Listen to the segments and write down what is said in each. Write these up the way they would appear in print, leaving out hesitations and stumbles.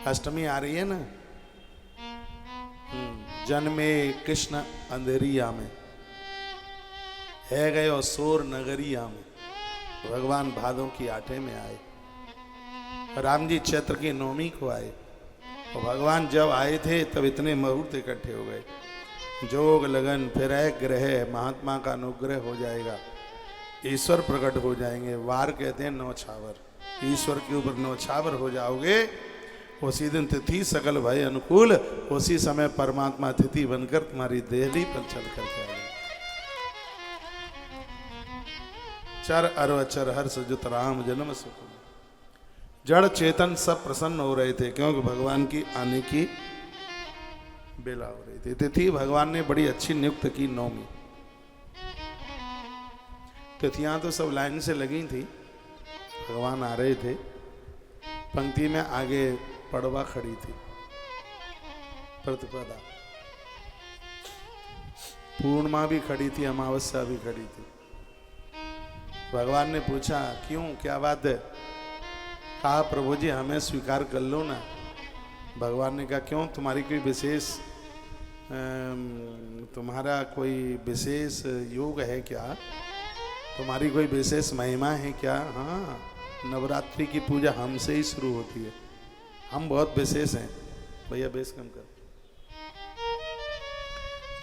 अष्टमी आ रही है ना। जन्मे कृष्ण अंधेरिया में, है गयो सोर नगरिया में। भगवान भादों की आठे में आए, राम जी चैत्र की नवमी को आए। और भगवान जब आए थे तब इतने मुहूर्त इकट्ठे हो गए, जोग लगन फिर ग्रह, महात्मा का अनुग्रह हो जाएगा, ईश्वर प्रकट हो जाएंगे। वार कहते हैं नौछावर, ईश्वर के ऊपर नौछावर हो जाओगे। उसी दिन तिथि सकल भय अनुकूल, उसी समय परमात्मा तिथि बनकर तुम्हारी देहली पर चल करके आएगा। चर अरव अचर हर्ष जुत राम जन्म सुख। जड़ चेतन सब प्रसन्न हो रहे थे, क्योंकि भगवान की आने की बेला हो रही थी। तिथि भगवान ने बड़ी अच्छी नियुक्त की नौमी। तिथियां तो सब लाइन से लगी थी, भगवान आ रहे थे। पंक्ति में आगे पड़वा खड़ी थी, प्रतिपदा, पूर्णिमा भी खड़ी थी, अमावस्या भी खड़ी थी। भगवान ने पूछा क्यों, क्या बात है? कहा प्रभु जी हमें स्वीकार कर लो ना। भगवान ने कहा क्यों, तुम्हारी कोई विशेष तुम्हारा कोई विशेष योग है क्या, तुम्हारी कोई विशेष महिमा है क्या? हाँ, नवरात्रि की पूजा हमसे ही शुरू होती है, हम बहुत विशेष हैं। भैया बेस कम कर।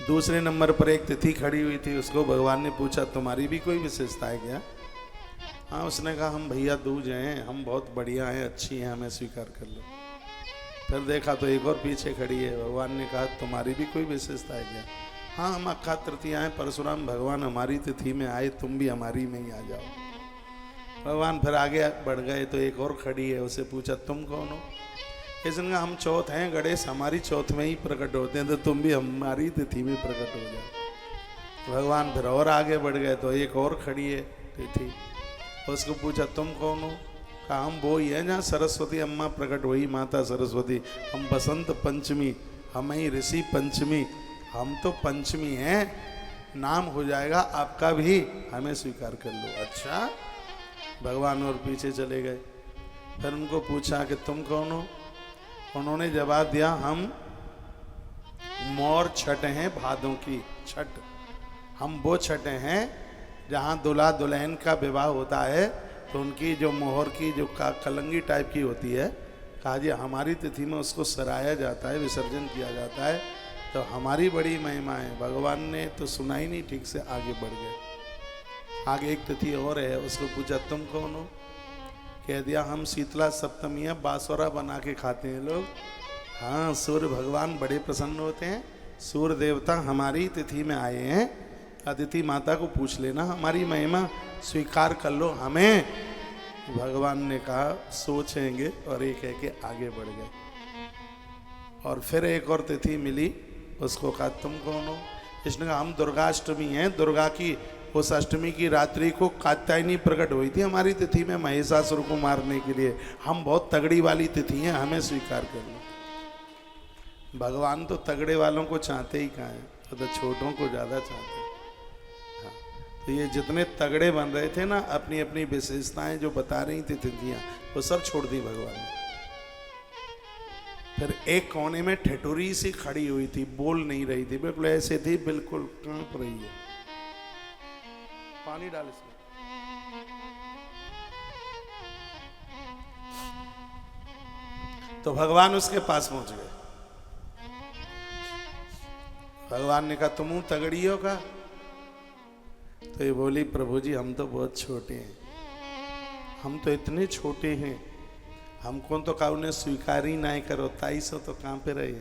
दूसरे नंबर पर एक तिथि खड़ी हुई थी, उसको भगवान ने पूछा तुम्हारी भी कोई विशेषता है क्या? हाँ, उसने कहा हम भैया दूज हैं, हम बहुत बढ़िया हैं, अच्छी हैं, हमें स्वीकार कर लो। फिर देखा तो एक और पीछे खड़ी है। भगवान ने कहा तुम्हारी भी कोई विशेषता है क्या? हाँ, हम अक्खा तृतीया हैं, परशुराम भगवान हमारी तिथि में आए, तुम भी हमारी में ही आ जाओ। भगवान फिर आगे बढ़ गए तो एक और खड़ी है, उसे पूछा तुम कौन हो? इसने कहा हम चौथ हैं, गणेश हमारी चौथ में ही प्रकट होते हैं, तो तुम भी हमारी तिथि में प्रकट हो जाओ। भगवान फिर और आगे बढ़ गए तो एक और खड़ी है तिथि, उसको पूछा तुम कौन हो? कहा हम वो ही है जहाँ सरस्वती अम्मा प्रकट हुई, माता सरस्वती। हम बसंत पंचमी, हम ही ऋषि पंचमी, हम तो पंचमी हैं, नाम हो जाएगा आपका भी, हमें स्वीकार कर लो। अच्छा, भगवान और पीछे चले गए। फिर उनको पूछा कि तुम कौन हो? उन्होंने जवाब दिया हम मोर छठ हैं, भादों की छठ। हम वो छठ हैं जहाँ दूल्हा दुल्हन का विवाह होता है तो उनकी जो मोहर की जो कलंगी टाइप की होती है, कहा जी हमारी तिथि में उसको सराया जाता है, विसर्जन किया जाता है, तो हमारी बड़ी महिमा है। भगवान ने तो सुना ही नहीं, ठीक से आगे बढ़ गए। आगे एक तिथि और है, उसको पूछा तुम कौन हो? कह दिया हम शीतला सप्तमी है, बासुरा बना के खाते हैं लोग। हाँ, सूर्य भगवान बड़े प्रसन्न होते हैं, सूर्य देवता हमारी तिथि में आए हैं, अदिति माता को पूछ लेना, हमारी महिमा स्वीकार कर लो हमें। भगवान ने कहा सोचेंगे, और एक कह के आगे बढ़ गए। और फिर एक और तिथि मिली, उसको कहा तुम कौन हो? इसने कहा हम दुर्गाष्टमी हैं, दुर्गा की उस अष्टमी की रात्रि को कात्यायनी प्रकट हुई थी हमारी तिथि में महिषासुर को मारने के लिए, हम बहुत तगड़ी वाली तिथि हैं, हमें स्वीकार कर लो। भगवान तो तगड़े वालों को चाहते ही कहाँ हैं, तो छोटों को ज़्यादा चाहते हैं। हाँ, तो ये जितने तगड़े बन रहे थे ना, अपनी अपनी विशेषताएं जो बता रही थी तिथियाँ, वो सब छोड़ दी भगवान ने। फिर एक कोने में ठिठुरी सी खड़ी हुई थी, बोल नहीं रही थी, बिल्कुल ऐसे थी, बिल्कुल कांप रही है। पानी डाल इसमें। तो भगवान उसके पास पहुंच गए। भगवान ने कहा तुम तगड़ी हो का? तो ये बोली प्रभु जी हम तो बहुत छोटे हैं, हम तो इतने छोटे हैं, हमको तो का उन्हें स्वीकार ही नहीं करो, ताई सो तो कहाँ पे रहे।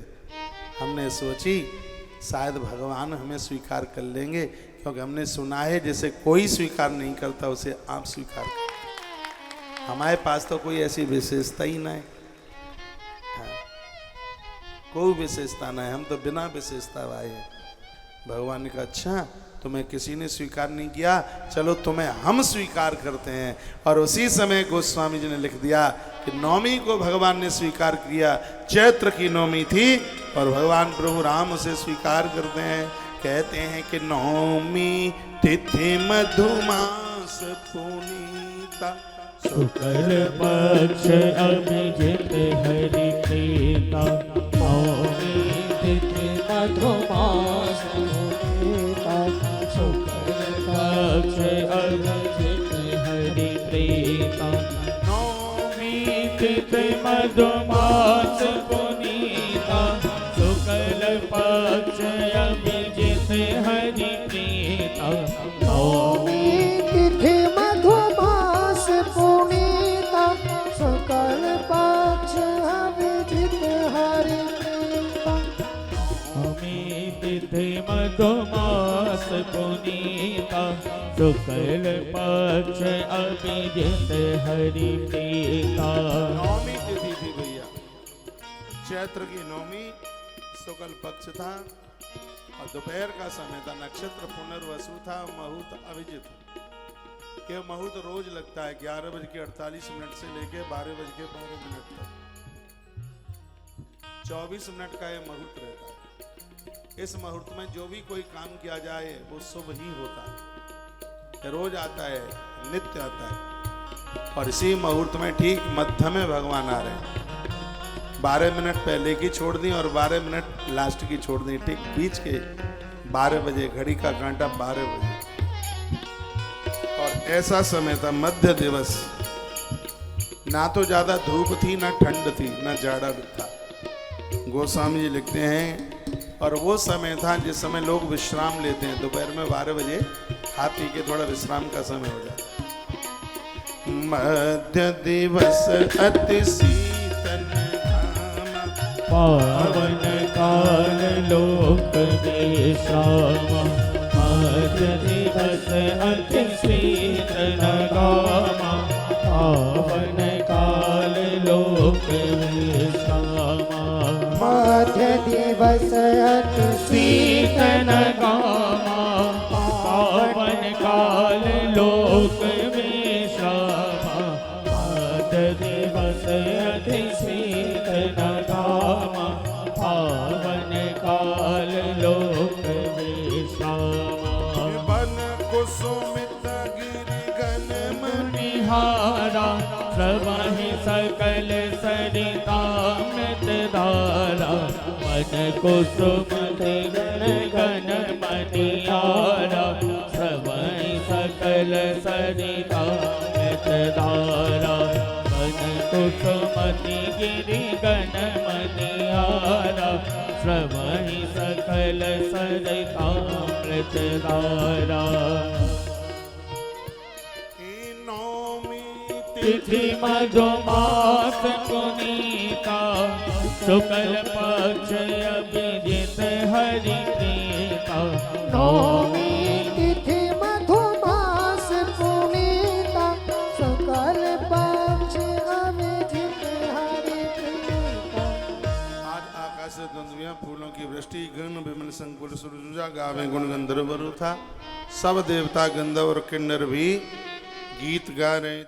हमने सोची शायद भगवान हमें स्वीकार कर लेंगे, क्योंकि हमने सुना है जैसे कोई स्वीकार नहीं करता उसे आप स्वीकार करते। हमारे पास तो कोई ऐसी विशेषता ही ना है, हाँ, कोई विशेषता ना है, हम तो बिना विशेषता आए हैं। भगवान ने कहा अच्छा, तुम्हें किसी ने स्वीकार नहीं किया, चलो तुम्हें हम स्वीकार करते हैं। और उसी समय गोस्वामी जी ने लिख दिया कि नवमी को भगवान ने स्वीकार किया, चैत्र की नवमी थी, और भगवान प्रभु राम उसे स्वीकार करते हैं। कहते हैं कि नवमी तिथि मधुमास पुनीता शुक्ल पक्ष अभिजित हरि प्रीता नवमी तिथि मधुमास पुनीता शुक्ल पक्ष अभिजित हरि प्रीता नवमी तिथि मधुमास पुनीता शुक्ल पक्ष अभिजित हरि प्रीता नवमी तिथि मधुमास पुनीता शुक्ल पक्ष अभिजित हरि प्रीता नवमी तिथि मधुमास पुनीता शुक्ल पक्ष अभिजित हरि प्रीता नवमी तिथि थी भैया, चैत्र की नवमी, शुक्ल पक्ष था और दोपहर का समय था, नक्षत्र पुनर्वसु था, मुहूर्त अभिजित। ये मुहूर्त रोज लगता है 11:48 से लेके 12:12 तक, 24 मिनट का ये मुहूर्त रहता है। इस मुहूर्त में जो भी कोई काम किया जाए वो शुभ ही होता है, रोज आता है, नित्य आता है। और इसी मुहूर्त में ठीक मध्य में भगवान आ रहे हैं। 12 मिनट पहले की छोड़ दी और 12 मिनट लास्ट की छोड़ दी, ठीक बीच के 12 बजे, घड़ी का कांटा 12 बजे। और ऐसा समय था मध्य दिवस, ना तो ज्यादा धूप थी, ना ठंड थी, ना जाड़ा था। गोस्वामी जी लिखते हैं, और वो समय था जिस समय लोग विश्राम लेते हैं, दोपहर में 12 बजे खा पी के थोड़ा विश्राम का समय हो जाता है। मध्य दिवस अति शीतल पावन काल लोक विश्राम मध्य दिवस अति शीतल गामा पावन काल लोक विश्राम मध्य दिवस अति शीतल गामा पावन काल लोक विश्राम मध्य दिवस अति शीतल गामा पावन काल लोक विश्राम बन कुसुमित गिरि गण निहारा प्रवाहि सकल सरिता मृत धारा मन कुसुम गण गण मनिहारा प्रवाहि सकल सरिता मृत धारा मन कुसुमति गिरि गण मनिहारा प्रवाहि सकल सरिता मृत धारा तिथि मधुमास पुनीता शुक्ल पक्ष अभिजित हरि प्रीता नवमी तिथि मधुमास पुनीता शुक्ल पक्ष अभिजित हरि प्रीता आज आकाश से द्वंद्वियां फूलों की वृष्टि, गण विमल संकुल सुरजा गावे गुण गंधर्व था। सब देवता गंधर्व और किन्नर भी गीत गा रहे थे।